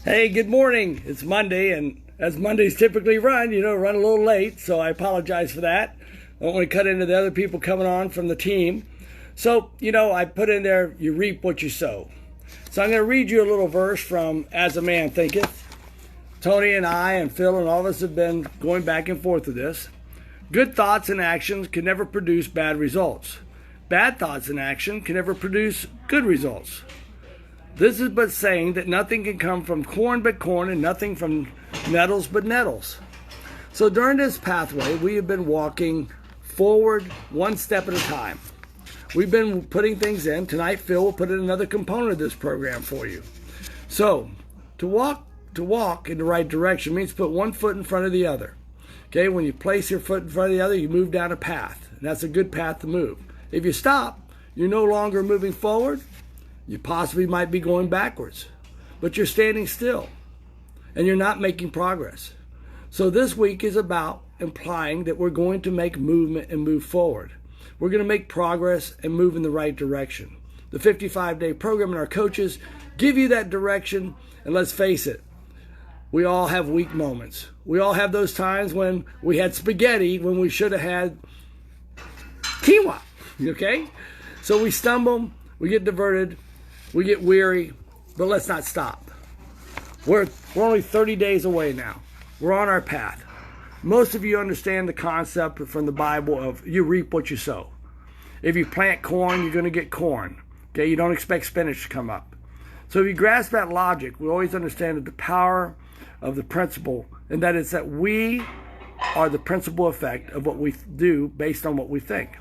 Hey, good morning. It's Monday, and as Mondays typically run a little late, so I apologize for that. I don't want to cut into the other people coming on from the team. So, I put in there, you reap what you sow. So I'm going to read you a little verse from As a Man Thinketh. Tony and I and Phil and all of us have been going back and forth with this. Good thoughts and actions can never produce bad results. Bad thoughts and action can never produce good results. This is but saying that nothing can come from corn but corn and nothing from nettles but nettles. So during this pathway, we have been walking forward one step at a time. We've been putting things in. Tonight, Phil will put in another component of this program for you. So to walk in the right direction means put one foot in front of the other. Okay, when you place your foot in front of the other, you move down a path. And that's a good path to move. If you stop, you're no longer moving forward. You possibly might be going backwards, but you're standing still and you're not making progress. So this week is about implying that we're going to make movement and move forward. We're going to make progress and move in the right direction. The 55-day program and our coaches give you that direction. And let's face it, we all have weak moments. We all have those times when we had spaghetti when we should have had quinoa, okay? So we stumble, we get diverted, we get weary, but let's not stop. We're only 30 days away now. We're on our path. Most of you understand the concept from the Bible of you reap what you sow. If you plant corn, you're going to get corn. Okay, you don't expect spinach to come up. So if you grasp that logic, we always understand that the power of the principle, and that is that we are the principal effect of what we do based on what we think.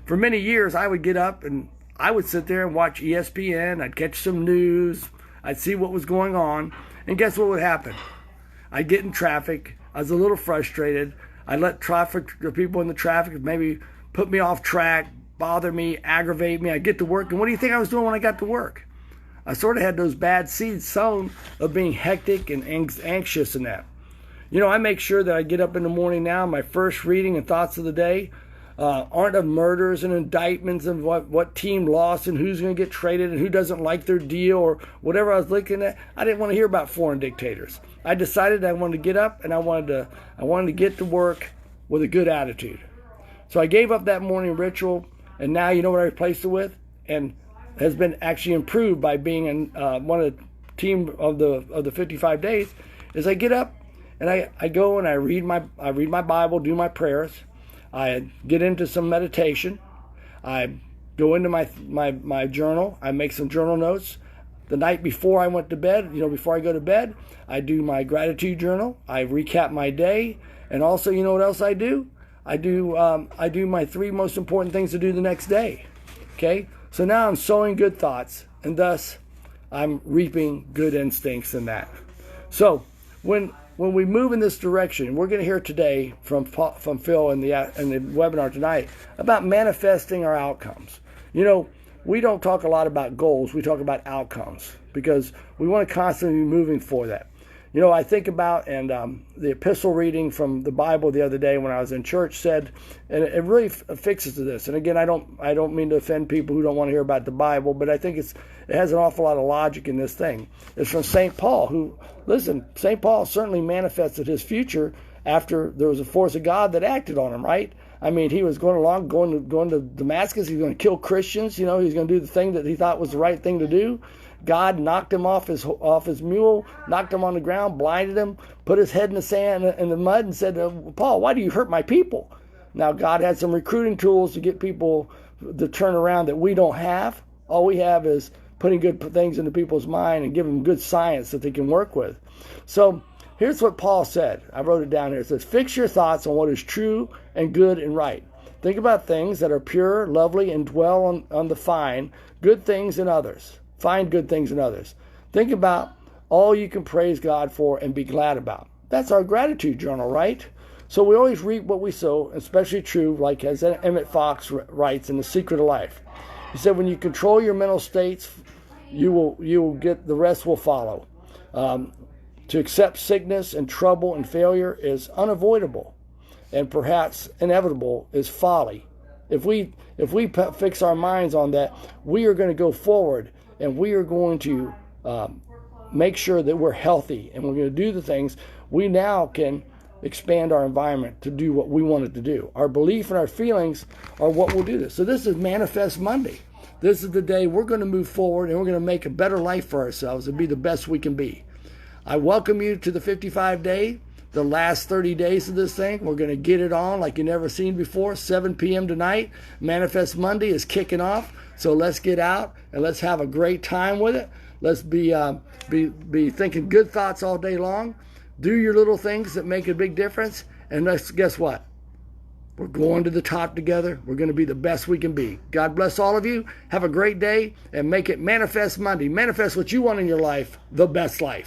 For many years, I would get up and I would sit there and watch ESPN. I'd catch some news. I'd see what was going on. And guess what would happen? I'd get in traffic. I was a little frustrated. I'd let the people in the traffic maybe put me off track, bother me, aggravate me. I'd get to work. And what do you think I was doing when I got to work? I sort of had those bad seeds sown of being hectic and anxious and that. I make sure that I get up in the morning now, my first reading and thoughts of the day aren't of murders and indictments of what team lost and who's going to get traded and who doesn't like their deal or whatever I was looking at. I didn't want to hear about foreign dictators. I decided I wanted to get up and I wanted to get to work with a good attitude. So I gave up that morning ritual, and now you know what I replaced it with, and has been actually improved by being in one of the team of the 55 days. Is I get up and I go and I read my Bible, do my prayers. I get into some meditation. I go into my journal. I make some journal notes. The night before I went to bed, before I go to bed, I do my gratitude journal. I recap my day. And also, you know what else I do? I do my 3 most important things to do the next day. Okay? So now I'm sowing good thoughts, and thus I'm reaping good instincts in that. So when we move in this direction, we're going to hear today from Phil in the webinar tonight about manifesting our outcomes. We don't talk a lot about goals. We talk about outcomes because we want to constantly be moving for that. I think about, and the epistle reading from the Bible the other day when I was in church said, and it really affixes to this. And again, I don't mean to offend people who don't want to hear about the Bible, but I think it has an awful lot of logic in this thing. It's from St. Paul, St. Paul certainly manifested his future after there was a force of God that acted on him, right? I mean, he was going to Damascus. He was going to kill Christians. He was going to do the thing that he thought was the right thing to do. God knocked him off his mule, knocked him on the ground, blinded him, put his head in the sand, in the mud, and said, Paul, why do you hurt my people? Now, God had some recruiting tools to get people to turn around that we don't have. All we have is putting good things into people's mind and giving them good science that they can work with. So here's what Paul said. I wrote it down here. It says, fix your thoughts on what is true and good and right. Think about things that are pure, lovely, and dwell on the fine, good things in others. Find good things in others. Think about all you can praise God for and be glad about. That's our gratitude journal, right? So we always reap what we sow, especially true, like as Emmett Fox writes in The Secret of Life. He said, when you control your mental states, you will get, the rest will follow. To accept sickness and trouble and failure is unavoidable, and perhaps inevitable is folly. If we fix our minds on that, we are going to go forward, and we are going to make sure that we're healthy and we're going to do the things, we now can expand our environment to do what we want it to do. Our belief and our feelings are what will do this. So this is Manifest Monday. This is the day we're going to move forward and we're going to make a better life for ourselves and be the best we can be. I welcome you to the 55-day, the last 30 days of this thing. We're going to get it on like you never seen before. 7 p.m. tonight. Manifest Monday is kicking off. So let's get out and let's have a great time with it. Let's be thinking good thoughts all day long. Do your little things that make a big difference. And guess what? We're going to the top together. We're going to be the best we can be. God bless all of you. Have a great day and make it Manifest Monday. Manifest what you want in your life, the best life.